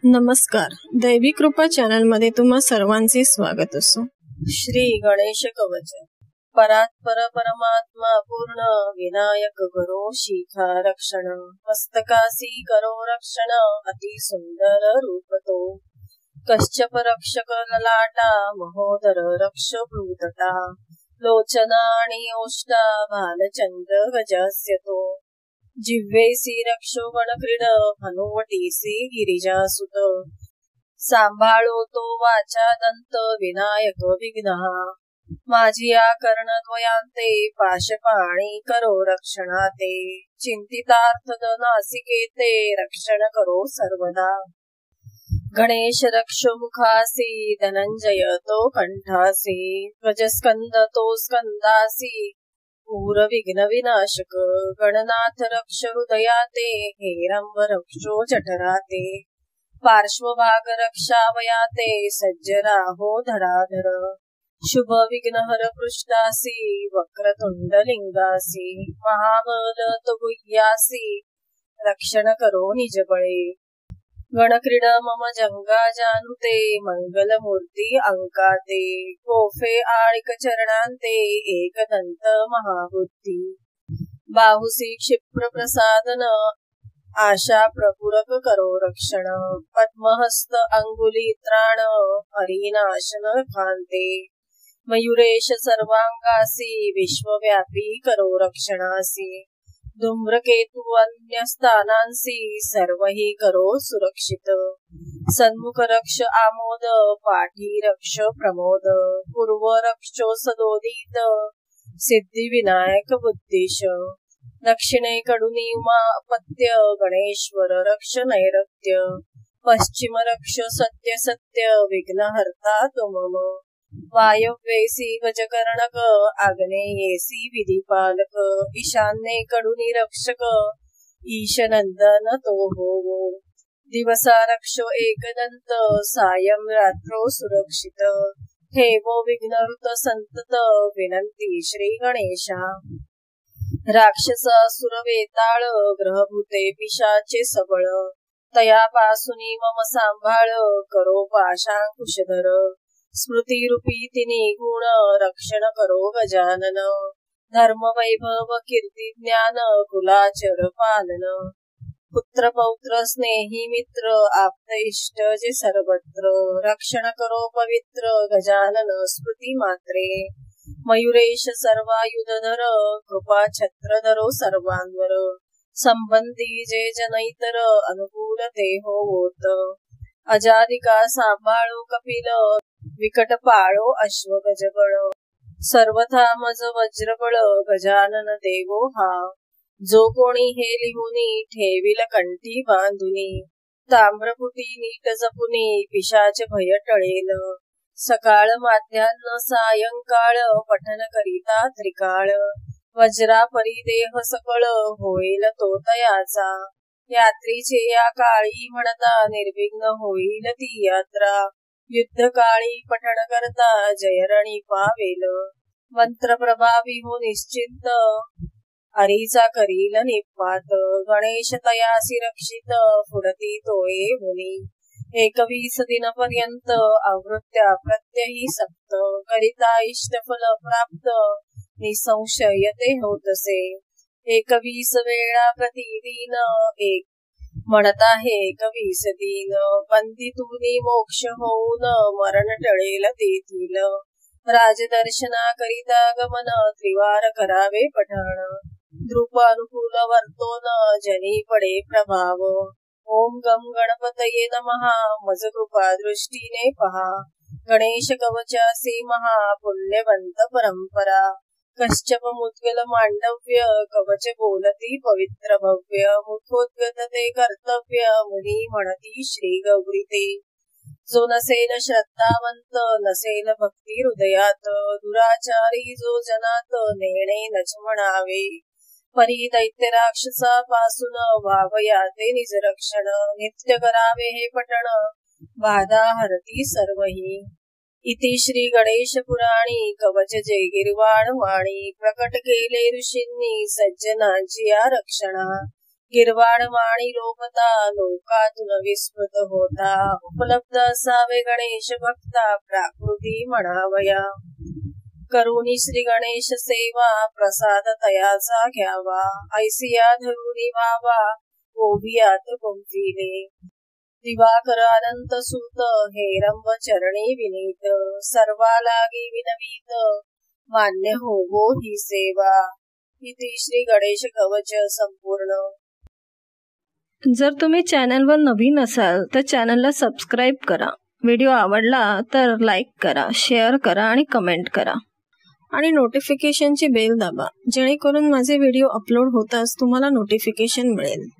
नमस्कार, दैवी कृपा चॅनल मध्ये तुम्हा सर्वांचे स्वागत असो. श्री गणेश कवच. परात्पर परमात्मा पूर्ण विनायक करो शिखा रक्षण. मस्तकासी करो रक्षण अति सुंदर रूप तो. कश्यप रक्षक ललाटा महोदर रक्ष भूतटा. लोचना आणि ओष्टा भालचंद्र गजास्य तो. जिव्हेसी रक्षो गणक्रीड हनुवटीसी गिरिजासुत. सांभाळो तो वाचा दंत विनायक विघ्नहा. माझिया कर्णद्वयांते पाशपाणी करो रक्षणाते. चिंतितार्थ नासिकेते रक्षण करो सर्वदा. गणेश रक्षो मुखासी धनंजय तो कंठासी. गजस्कंद तो स्कंदासी पूर विघ्न विनाशक. गणनाथ रक्ष हृदयाते हेरंब रक्षो जठराते. पार्श्वभाग रक्षावयाते सज्जरा हो धराधर. शुभ विघ्नहर पृष्ठासी वक्रतुंड लिंगासी. महाबल तो गुह्यासी रक्षण करो निजबळे. गणक्रीड मम जंगा जानुते मंगलमूर्ती अंकाते. कोफे आळिक चरणांते एकदंत महाबुद्धी. बाहुसी क्षिप्र प्रसादन आशा प्रपूरक करो रक्षण. पद्महस्त अंगुली त्राण हरिनाशन खांते. मयुरेश सर्वांगासी विश्वव्यापी करो रक्षणासी. धूम्रकेतु अन्य स्थानांसी सर्वही करो सुरक्षित. सन्मुख रक्ष आमोद पाठी रक्ष प्रमोद. पूर्व रक्षो सदोदित सिद्धी विनायक बुद्धीश. दक्षिणेकडून उमापत्य गणेश्वर रक्ष नैऋत्य. पश्चिम रक्ष सत्य सत्य विघ्नहर्ता तुमम. वायव्येसी गजकर्णक आग्नेयेसी विधिपालक. ईशान्येकडून रक्षक ईशनंदन तो हो. दिवसा रक्षो एकदंत सायं रात्रो सुरक्षित. ठेवो विघ्नहृत संतत विनंती श्री गणेशा. राक्षस असुर वेताळ ग्रहभूते पिशाचे सबळ. तयापासून मम सांभाळ करो पाशांकुशधर. स्मृतिरूपी तिन्ही गुण रक्षण करो गजानन. धर्म वैभव कीर्ती ज्ञान कुलाचर पालन. पुत्र पौत्र स्नेही मित्र आप्त इष्ट जे सर्वत्र. रक्षण करो पवित्र गजानन स्मृती मात्रे. मयुरेश सर्वायुधधर कृपा छत्र धरो सर्वांवर. संबंधी जे जनैतर अनुकूल ते होत. अजादिका सांभाळो कपिल विकट पाळो अश्व गजबळ. सर्वथा मज वज्रबळ गजानन देवो हा. जो कोणी हे लिहुनी ठेविल कंठी बांधुनी. ताम्रपुटी नीट जपुनी पिशाच भय टळेल. सकाळ माध्यान्ह सायंकाळ पठन करिता त्रिकाळ. वज्रा परिदेह सकळ होईल तो तयाचा. यात्रीचे या काळी म्हणता निर्विघ्न होईल ती यात्रा. युद्ध काळी पठण करता जयरणी पावेल. मंत्र प्रभावी हो निश्चिंत हरीचा करील निपात. गणेश तयासी रक्षित फुडती तोये मुनी. 21 दिनपर्यंत आवृत्त्या प्रत्यही सप्त. करिता इष्टफल प्राप्त निसंशय ते होतसे. 21 वेळा प्रतिदिन एक म्हणता हे 21 दिन. बंदितूनी मोक्ष होऊन मरण टळेल तेथील. राजदर्शना करिता गमन त्रिवार करावे पठण. द्रुप अनुकूल वर्तोन जनी पडे प्रभाव. ओम गम गणपतये नमः मज कृपा दृष्टीने पहा. गणेश कवचासी महा पुण्यवंत परंपरा. कश्यप मुद्गल मांडव्य कवच बोलती पवित्र भव्य. मुखोद्गत ते कर्तव्य मुनी म्हणती श्री गौरीते. जो नसेल श्रद्धावंत नसेल भक्ती हृदयात. दुराचारी जो जनात नेणे नच म्हणावे. परी दैत्य राक्षसापासून व्हावया ते निज रक्षण. नित्य करावे हे पठण बाधा हरती सर्वही. इति श्री गणेश पुराणी कवच जय गिरवाण वाणी. प्रकट केले ऋषींनी सज्जनांची या रक्षणा. गिरवाड माणी लोपता लोकातून विस्मृत होता, उपलब्ध असावे गणेश भक्ता प्राकृती म्हणावया. करुणी श्री गणेश सेवा प्रसाद तयाचा घ्यावा, ऐसिया धरुनी व्हावा ओवियात गुंफिले. दिवाकर अनंत सूत हेरंब चरणी विनीत, सर्वा लागी विनवीत मान्य होवो ही सेवा. इति श्री गणेश कवच संपूर्ण. जर तुम्ही चॅनलवर नवीन असाल तर चॅनलला सबस्क्राईब करा. व्हिडिओ आवडला तर लाईक करा, शेअर करा आणि कमेंट करा. आणि नोटिफिकेशनची बेल दाबा, जेणेकरून माझे व्हिडिओ अपलोड होताच तुम्हाला नोटिफिकेशन मिळेल.